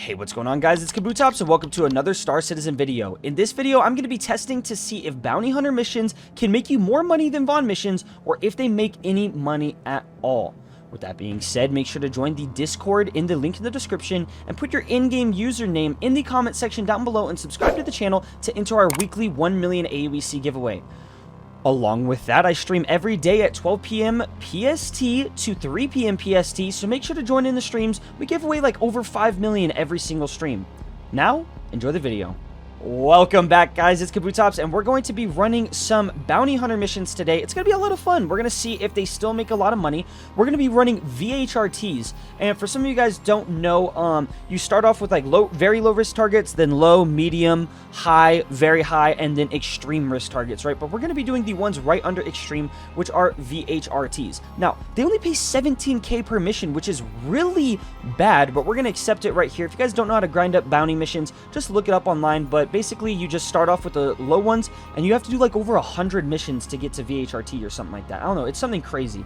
Hey, what's going on, guys? It's Payouts, and welcome to another Star Citizen video. In this video, I'm going to be testing to see if bounty hunter missions can make you more money than Vaughn missions, or if they make any money at all. With that being said, make sure to join the Discord in the link in the description, and put your in-game username in the comment section down below, and subscribe to the channel to enter our weekly 1 million AUEC giveaway. Along with that, I stream every day at 12 p.m. PST to 3 p.m. PST, so make sure to join in the streams. We give away like over 5 million every single stream. Now, enjoy the video. Welcome back, guys. It's Payouts, and we're going to be running some bounty hunter missions today. It's going to be a lot of fun. We're going to see if they still make a lot of money. We're going to be running VHRTs, and for some of you guys don't know, you start off with like very low risk targets, then low, medium, high, very high, and then extreme risk targets, right? But we're going to be doing the ones right under extreme, which are VHRTs. Now, they only pay 17k per mission, which is really bad, but we're going to accept it right here. If you guys don't know how to grind up bounty missions, just look it up online. But basically, you just start off with the low ones, and you have to do like over 100 missions to get to VHRT or something like that. I don't know, it's something crazy.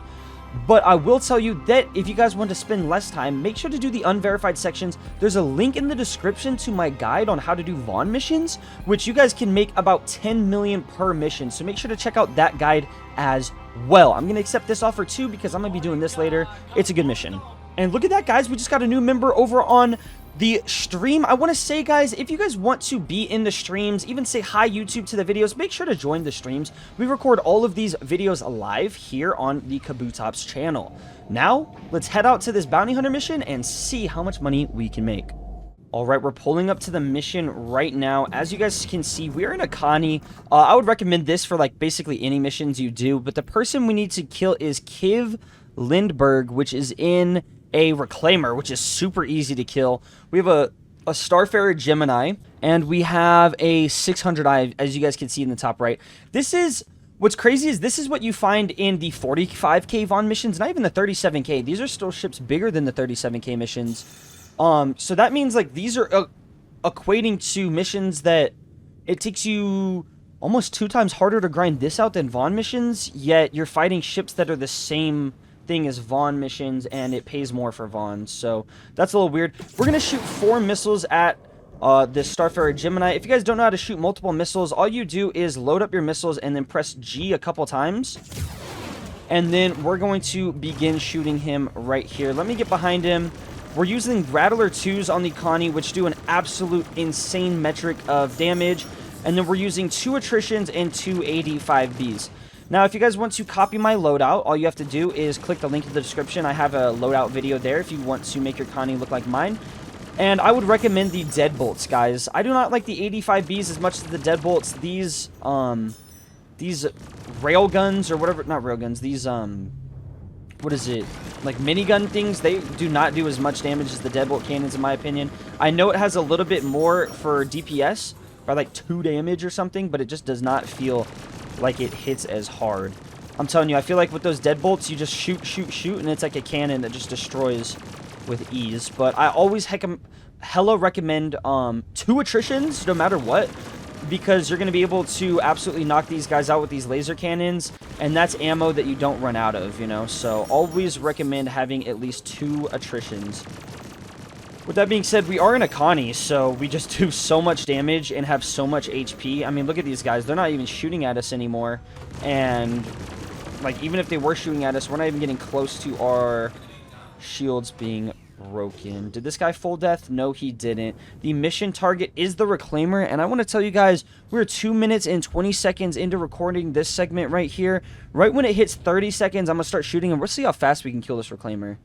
But I will tell you that if you guys want to spend less time, make sure to do the unverified sections. There's a link in the description to my guide on how to do Vaughn missions, which you guys can make about 10 million per mission. So make sure to check out that guide as well. I'm going to accept this offer too, because I'm going to be doing this later. It's a good mission. And look at that, guys. We just got a new member over on the stream. I want to say, guys, if you guys want to be in the streams, even say hi YouTube to the videos, make sure to join the streams. We record all of these videos live here on the Payouts channel. Now, let's head out to this bounty hunter mission and see how much money we can make. All right, we're pulling up to the mission right now. As you guys can see, we're in a Connie. I would recommend this for like basically any missions you do, but the person we need to kill is Kiv Lindbergh, which is in a reclaimer, which is super easy to kill. We have a Starfarer Gemini, and we have a 600i, as you guys can see in the top right. This is what's crazy, is this is what you find in the 45k Vaughn missions, not even the 37k. These are still ships bigger than the 37k missions. So that means like these are equating to missions that it takes you almost 2 times harder to grind this out than Vaughn missions, yet you're fighting ships that are the same thing as Vaughn missions, and it pays more for Vaughn. So that's a little weird. We're gonna shoot 4 missiles at this Starfarer Gemini. If you guys don't know how to shoot multiple missiles, all you do is load up your missiles and then press G a couple times, and then we're going to begin shooting him right here. Let me get behind him. We're using Rattler 2s on the Connie, which do an absolute insane metric of damage, and then we're using 2 attritions and 2 AD5Bs. Now, if you guys want to copy my loadout, all you have to do is click the link in the description. I have a loadout video there if you want to make your Connie look like mine. And I would recommend the Deadbolts, guys. I do not like the 85Bs as much as the Deadbolts. These railguns or whatever, not railguns, these, what is it? Like minigun things, they do not do as much damage as the Deadbolt cannons, in my opinion. I know it has a little bit more for DPS, by like 2 damage or something, but it just does not feel like it hits as hard. I'm telling you, I feel like with those deadbolts, you just shoot, and it's like a cannon that just destroys with ease. But I always hella recommend 2 attritions, no matter what, because you're going to be able to absolutely knock these guys out with these laser cannons, and that's ammo that you don't run out of, you know? So always recommend having at least 2 attritions. With that being said, we are in a Connie, so we just do so much damage and have so much HP. I mean, look at these guys. They're not even shooting at us anymore. And, like, even if they were shooting at us, we're not even getting close to our shields being broken. Did this guy full death? No, he didn't. The mission target is the Reclaimer, and I want to tell you guys, we're 2 minutes and 20 seconds into recording this segment right here. Right when it hits 30 seconds, I'm going to start shooting, and we'll see how fast we can kill this Reclaimer.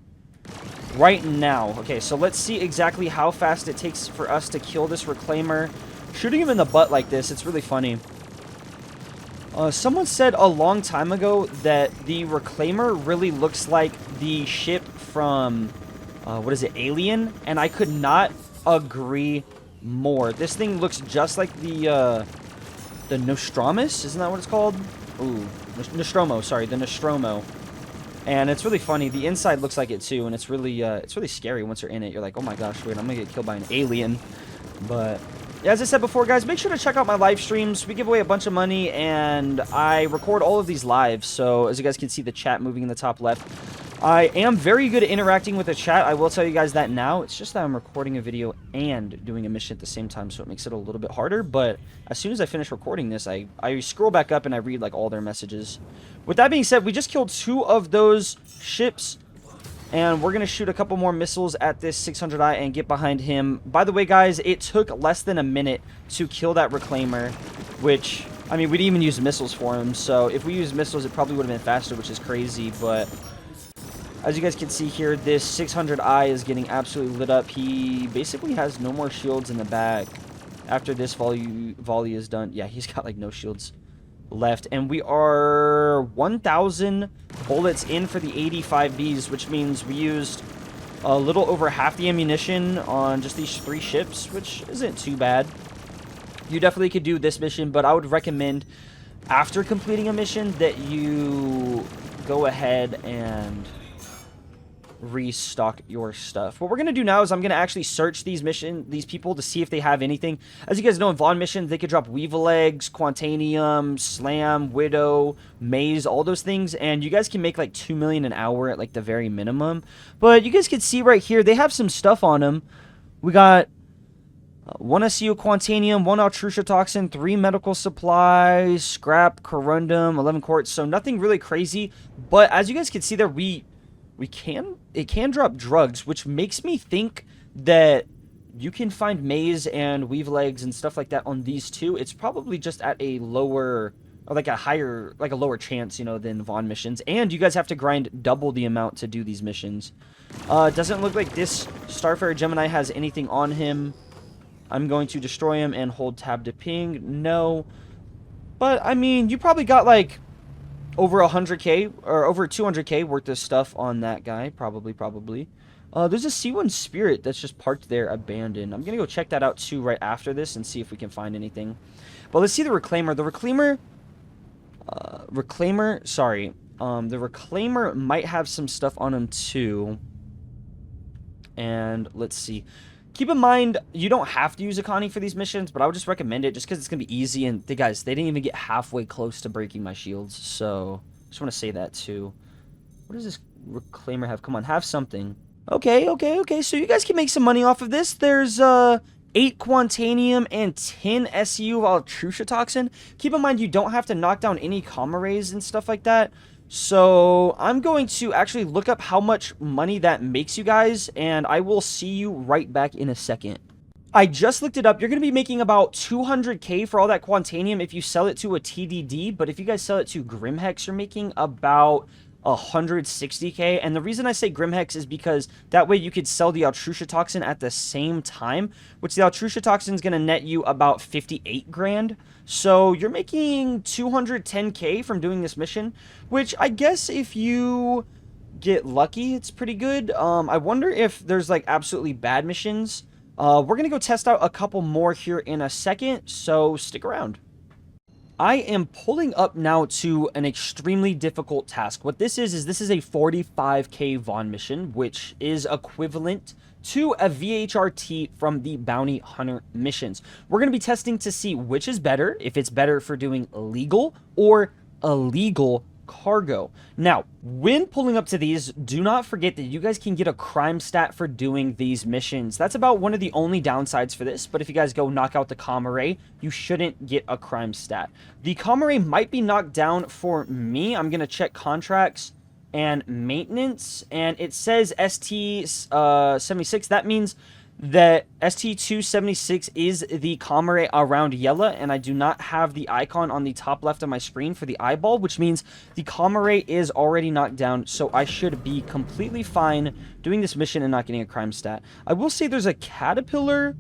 Right now. Okay, so let's see exactly how fast it takes for us to kill this Reclaimer. Shooting him in the butt like this, it's really funny. Someone said a long time ago that the Reclaimer really looks like the ship from, what is it, Alien? And I could not agree more. This thing looks just like the Nostradamus? Isn't that what it's called? Ooh, Nostromo, sorry, the Nostromo. And it's really funny. The inside looks like it too, and it's really scary once you're in it. You're like, oh my gosh, wait, I'm gonna get killed by an alien. But yeah, as I said before, guys, make sure to check out my live streams. We give away a bunch of money, and I record all of these live. So as you guys can see, the chat moving in the top left. I am very good at interacting with the chat. I will tell you guys that now. It's just that I'm recording a video and doing a mission at the same time, so it makes it a little bit harder. But as soon as I finish recording this, I scroll back up and I read like all their messages. With that being said, we just killed 2 of those ships. And we're going to shoot a couple more missiles at this 600i and get behind him. By the way, guys, it took less than a minute to kill that Reclaimer, which, I mean, we didn't even use missiles for him. So if we used missiles, it probably would have been faster, which is crazy. But as you guys can see here, this 600i is getting absolutely lit up. He basically has no more shields in the back after this volley is done. Yeah, he's got like no shields left, and we are 1,000 bullets in for the 85Bs, which means we used a little over half the ammunition on just these 3 ships, which isn't too bad. You definitely could do this mission, but I would recommend after completing a mission that you go ahead and restock your stuff. What we're going to do now is I'm going to actually search these people to see if they have anything. As you guys know, in Vaughn missions, they could drop Weevil Eggs, Quantanium, Slam, Widow, Maze, all those things, and you guys can make like 2 million an hour at like the very minimum. But you guys can see right here, they have some stuff on them. We got 1 SEO Quantanium, 1 Altrucia Toxin, 3 medical supplies, scrap, corundum, 11 quartz, so nothing really crazy. But as you guys can see there, it can drop drugs, which makes me think that you can find Maze and Weevil Eggs and stuff like that on these 2. It's probably just at a lower, or like a higher, like a lower chance, you know, than Vaughn missions. And you guys have to grind double the amount to do these missions. Doesn't look like this Starfarer Gemini has anything on him. I'm going to destroy him and hold tab to ping. No. But, I mean, you probably got like over 100k or over 200k worth of stuff on that guy. Probably. There's a C1 Spirit that's just parked there abandoned. I'm gonna go check that out too right after this and see if we can find anything. But let's see the Reclaimer. The Reclaimer might have some stuff on him too. And let's see. Keep in mind, you don't have to use a Connie for these missions, but I would just recommend it just because it's going to be easy. And guys, they didn't even get halfway close to breaking my shields. So, just want to say that too. What does this Reclaimer have? Come on, have something. Okay. So, you guys can make some money off of this. There's 8 Quantanium and 10 SU of Altrucia Toxin. Keep in mind, you don't have to knock down any Comma Rays and stuff like that. So, I'm going to actually look up how much money that makes you guys, and I will see you right back in a second. I just looked it up. You're going to be making about 200k for all that Quantanium if you sell it to a TDD, but if you guys sell it to Grimhex, you're making about 160k. And the reason I say Grimhex is because that way you could sell the Altrucia Toxin at the same time, which the Altrucia Toxin is going to net you about 58 grand. So you're making 210k from doing this mission, which I guess if you get lucky, it's pretty good. I wonder if there's like absolutely bad missions. We're going to go test out a couple more here in a second, so stick around. I am pulling up now to an extremely difficult task. What this is this is a 45k Vaughn mission, which is equivalent to a VHRT from the Bounty Hunter missions. We're going to be testing to see which is better, if it's better for doing legal or illegal cargo. Now, when pulling up to these, do not forget that you guys can get a crime stat for doing these missions. That's about one of the only downsides for this, but if you guys go knock out the Comma Ray, you shouldn't get a crime stat. The Comma Ray might be knocked down for me. I'm going to check contracts and maintenance, and it says ST76. That means that ST276 is the Comma Ray around yellow, and I do not have the icon on the top left of my screen for the eyeball, which means the Comma Ray is already knocked down, so I should be completely fine doing this mission and not getting a crime stat. I will say there's a Caterpillar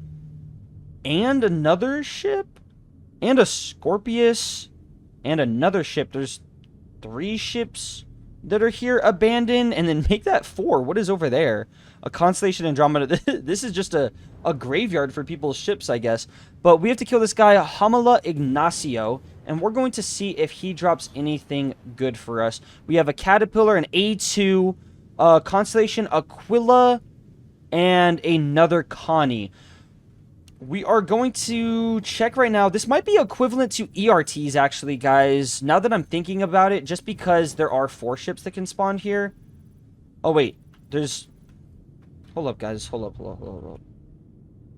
and another ship and a Scorpius and another ship. There's 3 ships that are here abandoned, and then make that 4. What is over there? A Constellation Andromeda. This is just a graveyard for people's ships, I guess. But we have to kill this guy, Hamala Ignacio, and we're going to see if he drops anything good for us. We have a Caterpillar, an A2, Constellation Aquila, and another Connie. We are going to check right now. This might be equivalent to ERTs, actually, guys. Now that I'm thinking about it, just because there are 4 ships that can spawn here. Oh, wait. There's... Hold up, guys. Hold up, hold up, hold up, hold up.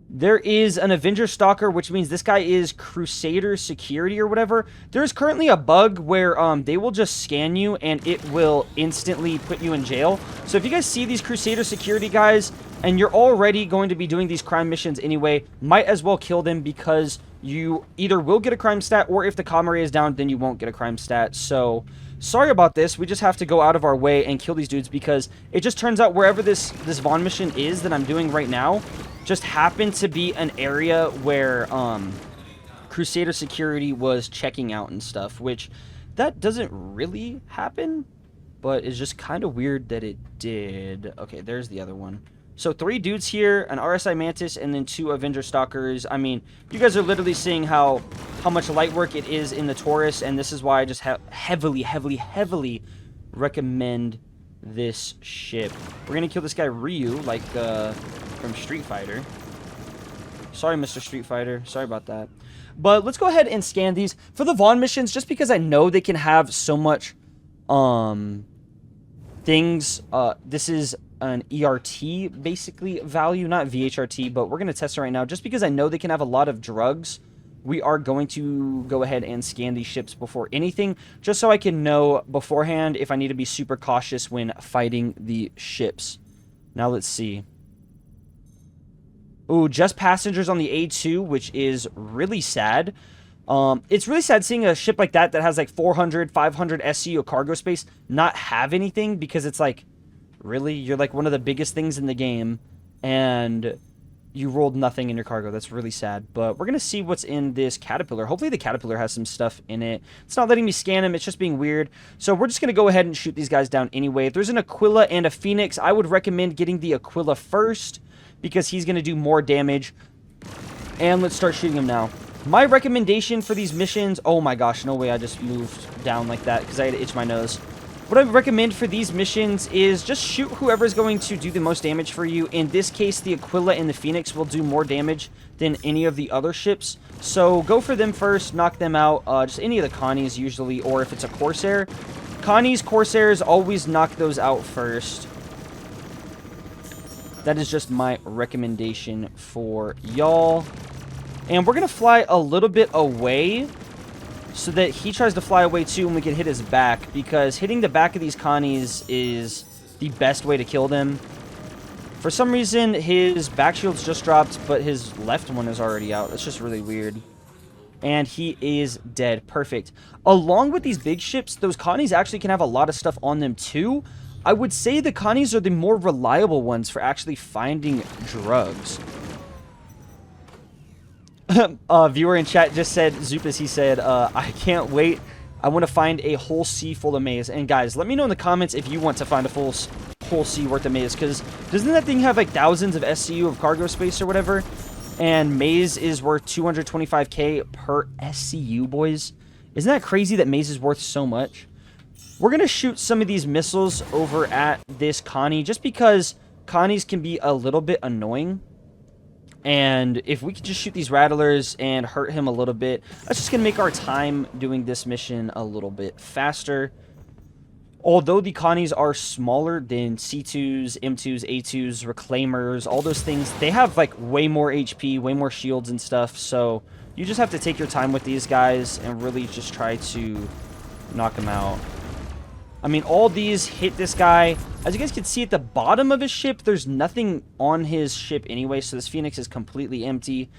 There is an Avenger Stalker, which means this guy is Crusader Security or whatever. There's currently a bug where they will just scan you and it will instantly put you in jail. So if you guys see these Crusader Security guys and you're already going to be doing these crime missions anyway, might as well kill them because you either will get a crime stat or if the comma ray is down, then you won't get a crime stat. So... sorry about this. We just have to go out of our way and kill these dudes because it just turns out wherever this Vaughn mission is that I'm doing right now just happened to be an area where Crusader Security was checking out and stuff, which that doesn't really happen, but it's just kind of weird that it did. Okay, there's the other one. So 3 dudes here, an RSI Mantis, and then 2 Avenger Stalkers. I mean, you guys are literally seeing how much light work it is in the Taurus, and this is why I just heavily recommend this ship. We're gonna kill this guy Ryu, like from Street Fighter. Sorry, Mr. Street Fighter. Sorry about that. But let's go ahead and scan these. For the Vaughn missions, just because I know they can have so much things, this is an ERT basically value, not VHRT, but we're going to test it right now. Just because I know they can have a lot of drugs, we are going to go ahead and scan these ships before anything, just so I can know beforehand if I need to be super cautious when fighting the ships. Now let's see. Ooh, just passengers on the A2, which is really sad. It's really sad seeing a ship like that has like 400, 500 SCU cargo space not have anything, because it's like, really? You're like one of the biggest things in the game, and you rolled nothing in your cargo. That's really sad. But we're going to see what's in this Caterpillar. Hopefully the Caterpillar has some stuff in it. It's not letting me scan him. It's just being weird. So we're just going to go ahead and shoot these guys down anyway. If there's an Aquila and a Phoenix, I would recommend getting the Aquila first, because he's going to do more damage. And let's start shooting him now. My recommendation for these missions... oh my gosh, no way I just moved down like that because I had to itch my nose. What I recommend for these missions is just shoot whoever's going to do the most damage for you. In this case, the Aquila and the Phoenix will do more damage than any of the other ships. So go for them first, knock them out. Just any of the Connies usually, or if it's a Corsair. Connies, Corsairs, always knock those out first. That is just my recommendation for y'all. And we're going to fly a little bit away so that he tries to fly away too and we can hit his back, because hitting the back of these Connies is the best way to kill them. For some reason, his back shield's just dropped, but his left one is already out. That's just really weird. And he is dead. Perfect. Along with these big ships, those Connies actually can have a lot of stuff on them too. I would say the Connies are the more reliable ones for actually finding drugs. Viewer in chat just said, Zupus, he said, I can't wait. I want to find a whole sea full of maize. And guys, let me know in the comments if you want to find a whole sea worth of maize, because doesn't that thing have like thousands of SCU of cargo space or whatever? And maize is worth 225k per SCU, boys. Isn't that crazy that maize is worth so much? We're going to shoot some of these missiles over at this Connie, just because Connies can be a little bit annoying. And if we could just shoot these rattlers and hurt him a little bit, that's just going to make our time doing this mission a little bit faster. Although the Connies are smaller than C2s, M2s, A2s, Reclaimers, all those things, they have like way more HP, way more shields and stuff. So you just have to take your time with these guys and really just try to knock them out. I mean, all these hit this guy. As you guys can see at the bottom of his ship, there's nothing on his ship anyway, so this Phoenix is completely empty.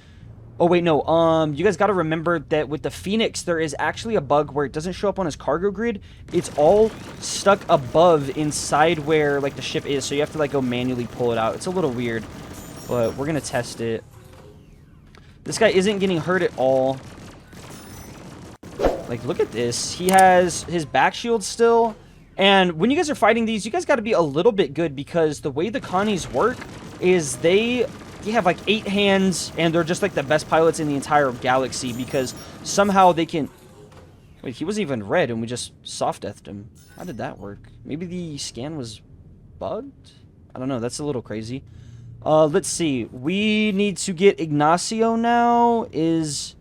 Oh, wait, no. You guys got to remember that with the Phoenix, there is actually a bug where it doesn't show up on his cargo grid. It's all stuck above inside where, like, the ship is, so you have to, like, go manually pull it out. It's a little weird, but we're going to test it. This guy isn't getting hurt at all. Like, look at this. He has his back shield still. And when you guys are fighting these, you guys got to be a little bit good, because the way the Connies work is they have like 8 hands, and they're just like the best pilots in the entire galaxy, because somehow they can... Wait, he wasn't even red and we just soft-deathed him. How did that work? Maybe the scan was bugged? I don't know. That's a little crazy. Let's see. We need to get Ignacio now. Is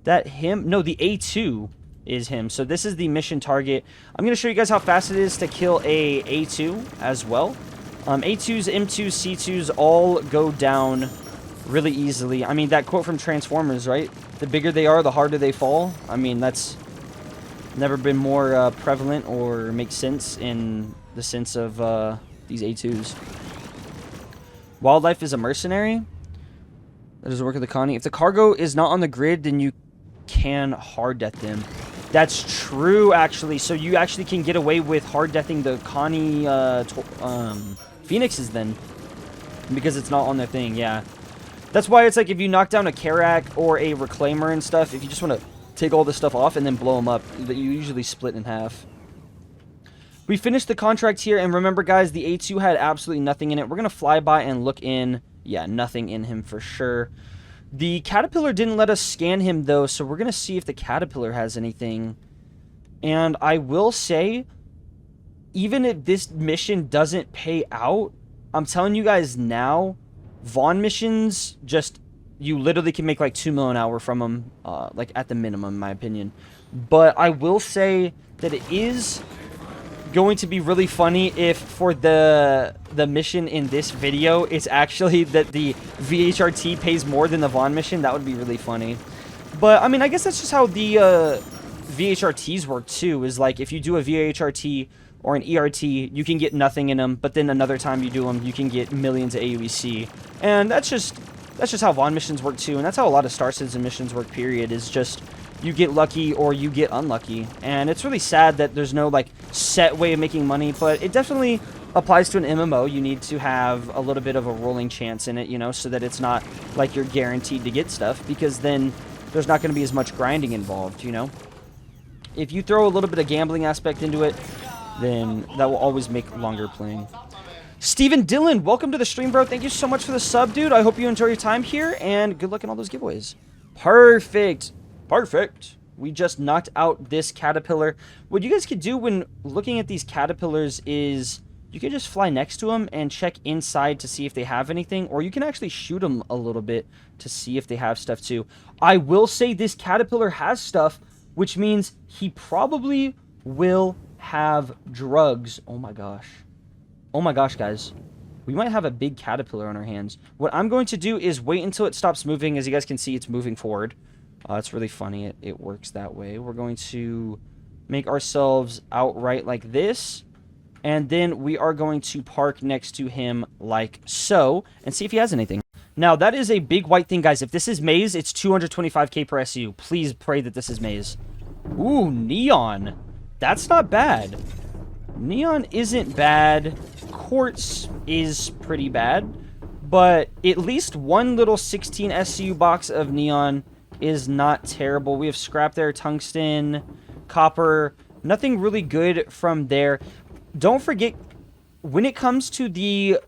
that him? No, the A2. is him. So this is the mission target. I'm going to show you guys how fast it is to kill a A2 as well. A2s, M2s, C2s all go down really easily. I mean, that quote from Transformers, right? The bigger they are, the harder they fall. I mean, that's never been more prevalent or makes sense in the sense of these A2s. Wildlife is a mercenary. That doesn't work with the Connie. If the cargo is not on the grid, then you can hard death them. That's true, actually. So you actually can get away with hard deathing the Connie Phoenixes then, because it's not on their thing. Yeah, that's why it's like if you knock down a Karak or a Reclaimer and stuff, if you just want to take all this stuff off and then blow them up, that you usually split in half. We finished the contract here, and remember, guys, the A2 had absolutely nothing in it. We're gonna fly by and look in. Yeah, nothing in him for sure. The Caterpillar didn't let us scan him, though, so we're going to see if the Caterpillar has anything. And I will say, even if this mission doesn't pay out, I'm telling you guys now, Vaughn missions, just, you literally can make like 2 million an hour from them, like at the minimum, in my opinion. But I will say that it is going to be really funny if for the mission in this video it's actually that the VHRT pays more than the Vaughn mission. That would be really funny. But I mean, I guess that's just how the VHRTs work too, is like if you do a VHRT or an ERT, you can get nothing in them, but then another time you do them, you can get millions of AUEC. And that's just how Vaughn missions work too, and that's how a lot of Star Citizen missions work, period, is just you get lucky or you get unlucky. And it's really sad that there's no like set way of making money, but it definitely applies to an MMO. You need to have a little bit of a rolling chance in it, you know, so that it's not like you're guaranteed to get stuff, because then there's not going to be as much grinding involved, you know. If you throw a little bit of gambling aspect into it, then that will always make longer playing. Steven Dillon, welcome to the stream, bro. Thank you so much for the sub, dude. I hope you enjoy your time here, and good luck in all those giveaways. Perfect. Perfect. We just knocked out this Caterpillar. What you guys could do when looking at these Caterpillars is you could just fly next to them and check inside to see if they have anything, or you can actually shoot them a little bit to see if they have stuff too. I will say this Caterpillar has stuff, which means he probably will have drugs. Oh my gosh. Oh my gosh, guys. We might have a big Caterpillar on our hands. What I'm going to do is wait until it stops moving. As you guys can see, it's moving forward. It's really funny. It works that way. We're going to make ourselves outright like this. And then we are going to park next to him like so and see if he has anything. Now, that is a big white thing, guys. If this is Maze, it's 225k per SU. Please pray that this is Maze. Ooh, Neon. That's not bad. Neon isn't bad. Quartz is pretty bad. But at least one little 16 SU box of Neon is not terrible. We have scrap there, tungsten, copper. Nothing really good from there. Don't forget, when it comes to the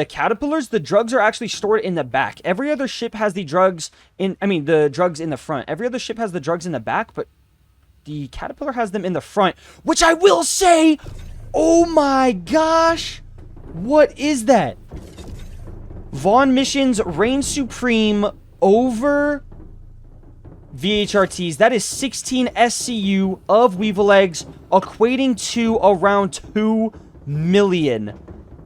Caterpillars, the drugs are actually stored in the back. Every other ship has the drugs in, the drugs in the front. Every other ship has the drugs in the back, but the Caterpillar has them in the front, which I will say, oh my gosh, what is that? Vaughn missions reign supreme over VHRTs. That is 16 SCU of Weevil eggs, equating to around 2 million.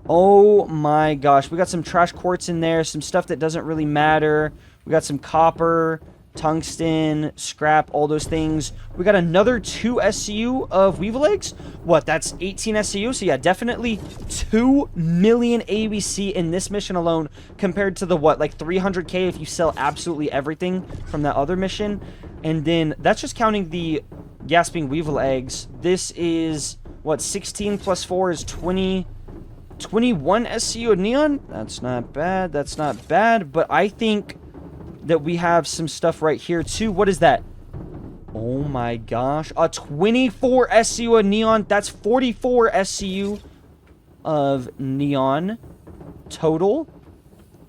Oh my gosh. We got some trash quartz in there, some stuff that doesn't really matter. We got some copper, tungsten, scrap, all those things. We got another 2 SCU of Weevil eggs. What, that's 18 SCU? So yeah, definitely 2 million ABC in this mission alone, compared to the, what, like 300k if you sell absolutely everything from that other mission. And then that's just counting the gasping Weevil eggs. This is, what, 16 plus 4 is 20... 21 SCU of Neon? That's not bad. That's not bad. But I think that we have some stuff right here too. What is that? Oh my gosh. A 24 SCU of Neon. That's 44 SCU of Neon total.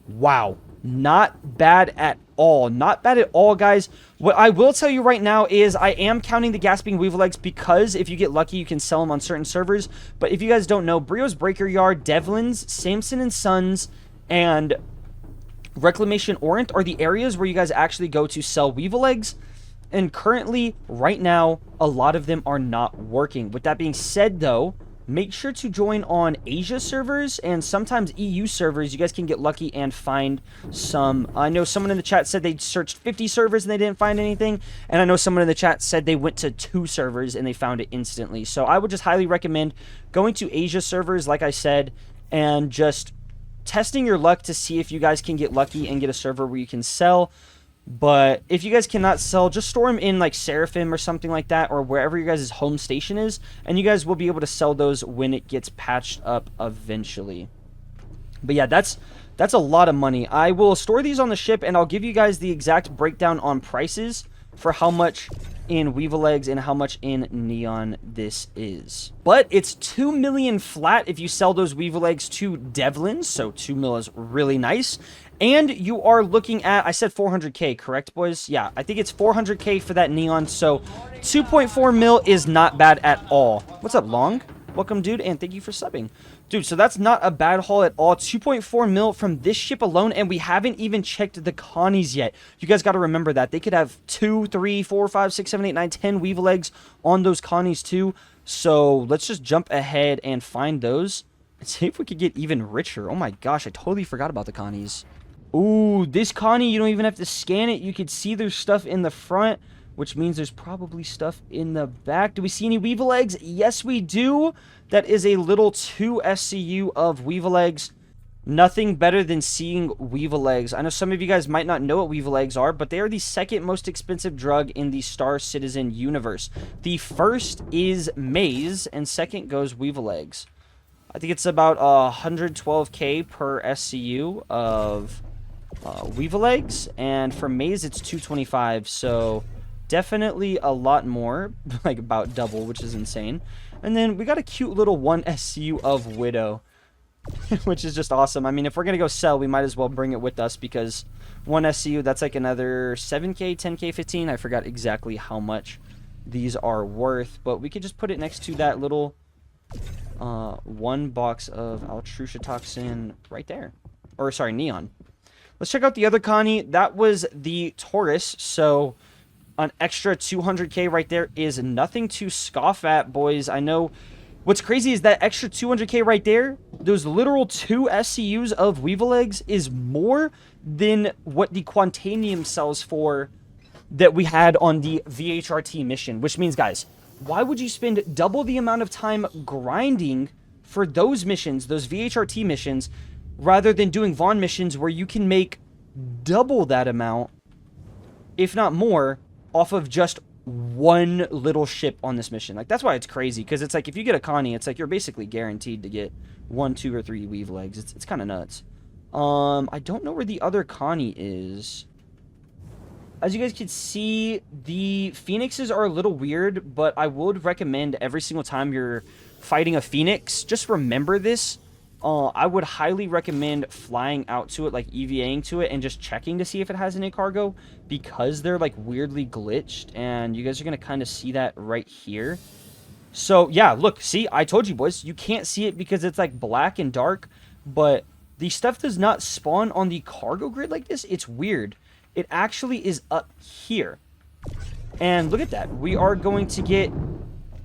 Wow. Not bad at all. Not bad at all, guys. What I will tell you right now is I am counting the gasping Weevil eggs because if you get lucky, you can sell them on certain servers. But if you guys don't know, Brio's Breaker Yard, Devlin's, Samson and Sons, and Reclamation Orient are the areas where you guys actually go to sell Weevil eggs. And currently, right now, a lot of them are not working. With that being said, though, make sure to join on Asia servers and sometimes EU servers. You guys can get lucky and find some. I know someone in the chat said they searched 50 servers and they didn't find anything. And I know someone in the chat said they went to 2 servers and they found it instantly. So I would just highly recommend going to Asia servers, like I said, and just testing your luck to see if you guys can get lucky and get a server where you can sell. But if you guys cannot sell, just store them in like Seraphim or something like that, or wherever your guys' home station is, and you guys will be able to sell those when it gets patched up eventually. But yeah, that's a lot of money. I will store these on the ship, and I'll give you guys the exact breakdown on prices for how much in Weevil Eggs and how much in Neon this is. But it's 2 million flat if you sell those Weevil Eggs to Devlins, so 2 mil is really nice. And you are looking at, I said 400k, correct, boys? Yeah, I think it's 400k for that Neon, so 2.4 mil is not bad at all. What's up, Long? Welcome, dude, and thank you for subbing. Dude, so that's not a bad haul at all. 2.4 mil from this ship alone, and we haven't even checked the Connies yet. You guys got to remember that. They could have 2, 3, 4, 5, 6, 7, 8, 9, 10 Weevil Eggs on those Connies too. So let's just jump ahead and find those and see if we could get even richer. Oh my gosh, I totally forgot about the Connies. Ooh, this Connie, you don't even have to scan it. You can see there's stuff in the front, which means there's probably stuff in the back. Do we see any Weevil Eggs? Yes, we do. That is a little 2 SCU of Weevil Eggs. Nothing better than seeing Weevil Eggs. I know some of you guys might not know what Weevil Eggs are, but they are the second most expensive drug in the Star Citizen universe. The first is Maize, and second goes Weevil Eggs. I think it's about 112k per SCU of Weevil Eggs, and for Maize it's 225, so definitely a lot more, like about double, which is insane. And then we got a cute little 1 SCU of Widow, which is just awesome. I mean, if we're gonna go sell, we might as well bring it with us, because 1 SCU, that's like another 7k, 10k, 15. I forgot exactly how much these are worth, but we could just put it next to that little 1 box of Altrucia Toxin right there, or sorry, Neon. Let's check out the other Connie. That was the Taurus, so an extra 200k right there is nothing to scoff at, boys. I know what's crazy is that extra 200k right there, those literal 2 SCUs of Weevil Eggs is more than what the Quantanium sells for that we had on the VHRT mission, which means, guys, why would you spend double the amount of time grinding for those missions, those VHRT missions, rather than doing Vaughn missions where you can make double that amount, if not more, off of just 1 little ship on this mission? Like, that's why it's crazy, because it's like if you get a Connie, it's like you're basically guaranteed to get 1, 2, or 3 Weevil Eggs. It's kind of nuts. I don't know where the other Connie is. As you guys can see, the Phoenixes are a little weird, but I would recommend every single time you're fighting a Phoenix, just remember this. I would highly recommend flying out to it, like EVAing to it, and just checking to see if it has any cargo, because they're like weirdly glitched, and you guys are going to kind of see that right here. So yeah, look, see, I told you, boys, you can't see it because it's like black and dark, but the stuff does not spawn on the cargo grid like this. It's weird. It actually is up here. And look at that. We are going to get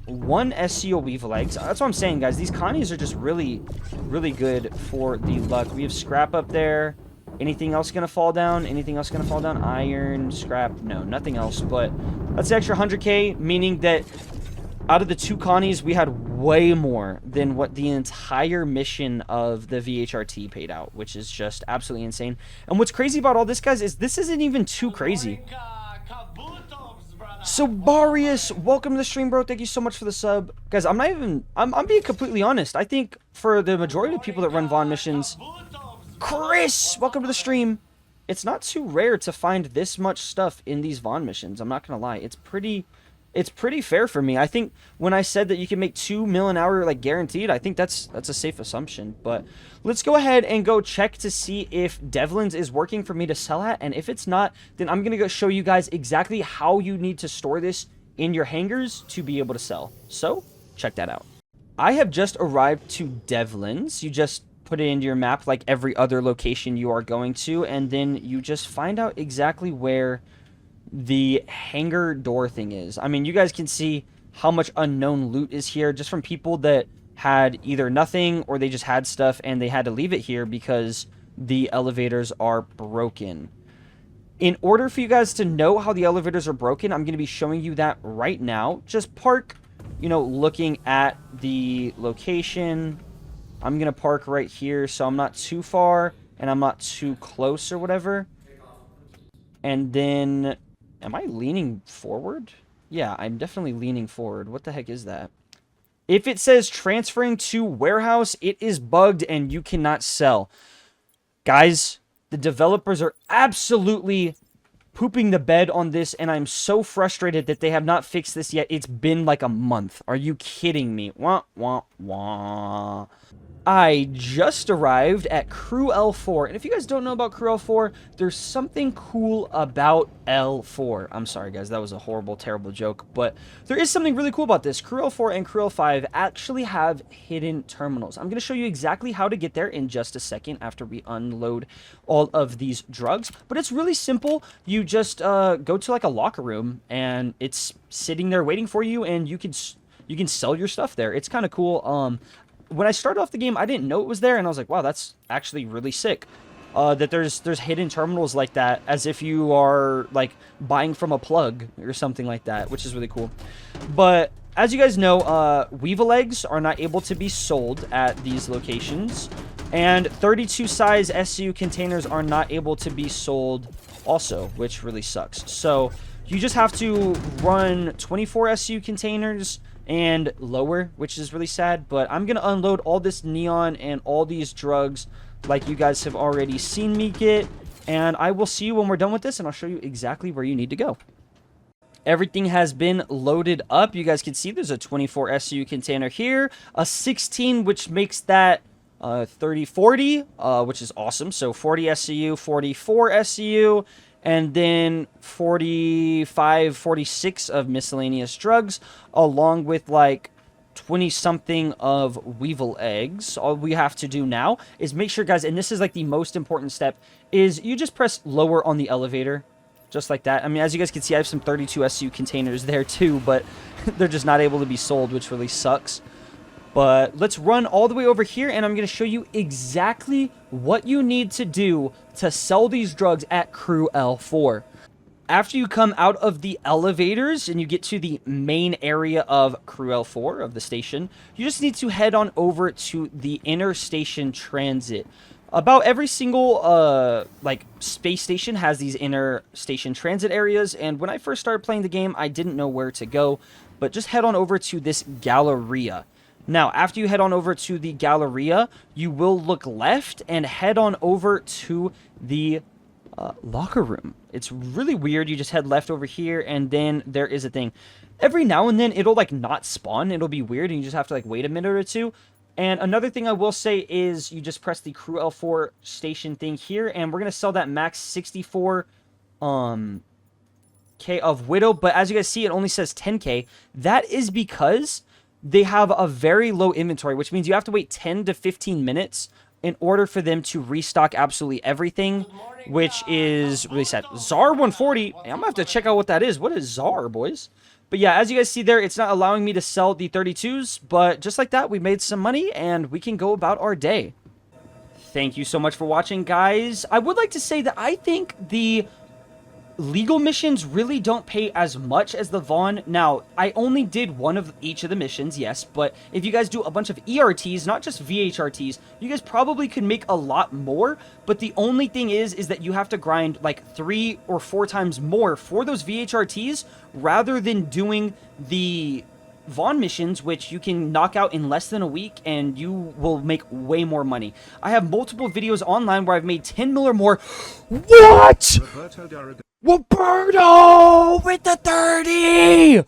1 SCO Weevil Eggs. That's what I'm saying, guys. These Connies are just really, really good for the luck. We have scrap up there. Anything else going to fall down? Anything else going to fall down? Iron, scrap. No, nothing else. But that's the extra 100k, meaning that out of the 2 Connies, we had way more than what the entire mission of the VHRT paid out, which is just absolutely insane. And what's crazy about all this, guys, is this isn't even too crazy. So Barius, welcome to the stream, bro. Thank you so much for the sub. Guys, I'm being completely honest. I think for the majority of people that run Vaughn missions, Chris, welcome to the stream. It's not too rare to find this much stuff in these Vaughn missions. I'm not gonna lie. It's pretty fair for me. I think when I said that you can make 2 mil an hour, like, guaranteed, I think that's a safe assumption. But let's go ahead and go check to see if Devlin's is working for me to sell at. And if it's not, then I'm going to go show you guys exactly how you need to store this in your hangars to be able to sell. So check that out. I have just arrived to Devlin's. You just put it into your map like every other location you are going to, and then you just find out exactly where the hangar door thing is. I mean, you guys can see how much unknown loot is here just from people that had either nothing or they just had stuff and they had to leave it here because the elevators are broken. In order for you guys to know how the elevators are broken, I'm going to be showing you that right now. Just park, you know, looking at the location. I'm going to park right here so I'm not too far and I'm not too close or whatever. And then, am I leaning forward? Yeah, I'm definitely leaning forward. What the heck is that? If it says transferring to warehouse, it is bugged and you cannot sell. Guys, the developers are absolutely pooping the bed on this, and I'm so frustrated that they have not fixed this yet. It's been like a month. Are you kidding me? Wah, wah, wah. I just arrived at CRUL4, and if you guys don't know about CRUL4, there's something cool about L4. I'm sorry, guys, that was a horrible, terrible joke, but there is something really cool about this. CRUL4 and CRUL5 actually have hidden terminals. I'm going to show you exactly how to get there in just a second after we unload all of these drugs, but it's really simple. You just go to like a locker room, and it's sitting there waiting for you, and you can sell your stuff there. It's kind of cool. When I started off the game, I didn't know it was there, and I was like, wow, that's actually really sick. That there's hidden terminals like that, as if you are, like, buying from a plug or something like that, which is really cool. But, as you guys know, Weevil eggs are not able to be sold at these locations, and 32 size SU containers are not able to be sold also, which really sucks. So, you just have to run 24 SU containers and lower, which is really sad, but I'm gonna unload all this neon and all these drugs like you guys have already seen me get, and I will see you when we're done with this, and I'll show you exactly where you need to go. Everything has been loaded up. You guys can see there's a 24 SU container here, a 16, which makes that 30, 40, which is awesome. So 40 SCU, 44 SCU, and then 45, 46 of miscellaneous drugs, along with like 20-something of Weevil eggs. All we have to do now is make sure, guys, and this is like the most important step, is you just press lower on the elevator, just like that. I mean, as you guys can see, I have some 32 SU containers there too, but they're just not able to be sold, which really sucks. But let's run all the way over here, and I'm going to show you exactly what you need to do to sell these drugs at CRUL4. After you come out of the elevators and you get to the main area of CRUL4, of the station, you just need to head on over to the interstation transit. About every single, like, space station has these interstation transit areas, and when I first started playing the game, I didn't know where to go, but just head on over to this Galleria. Now, after you head on over to the Galleria, you will look left and head on over to the locker room. It's really weird. You just head left over here, and then there is a thing. Every now and then, it'll, like, not spawn. It'll be weird, and you just have to, like, wait a minute or two. And another thing I will say is you just press the CRUL4 station thing here, and we're going to sell that max 64 K of Widow. But as you guys see, it only says 10K. That is because they have a very low inventory, which means you have to wait 10 to 15 minutes in order for them to restock absolutely everything, which is really sad. ZAR 140, I'm gonna have to check out what that is. What is ZAR, boys? But yeah, as you guys see there, it's not allowing me to sell the 32s, but just like that, we made some money, and we can go about our day. Thank you so much for watching, guys. I would like to say that I think the legal missions really don't pay as much as the Vaughn. Now, I only did one of each of the missions, yes, but if you guys do a bunch of ERTs, not just VHRTs, you guys probably could make a lot more, but the only thing is that you have to grind like 3 or 4 times more for those VHRTs rather than doing the Vaughn missions, which you can knock out in less than a week, and you will make way more money. I have multiple videos online where I've made 10 mil or more. What? Roberto with the 30!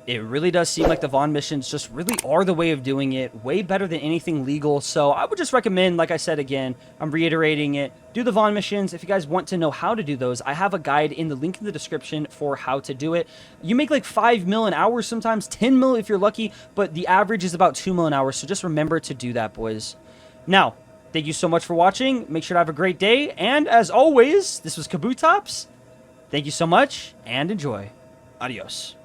It really does seem like the Vaughn missions just really are the way of doing it, way better than anything legal. So I would just recommend, like I said again, I'm reiterating it, do the Vaughn missions. If you guys want to know how to do those, I have a guide in the link in the description for how to do it. You make like 5 mil an hour, sometimes 10 mil if you're lucky, but the average is about 2 mil an hour. So just remember to do that, boys. Now, thank you so much for watching. Make sure to have a great day. And as always, this was Kabutops. Thank you so much, and enjoy. Adios.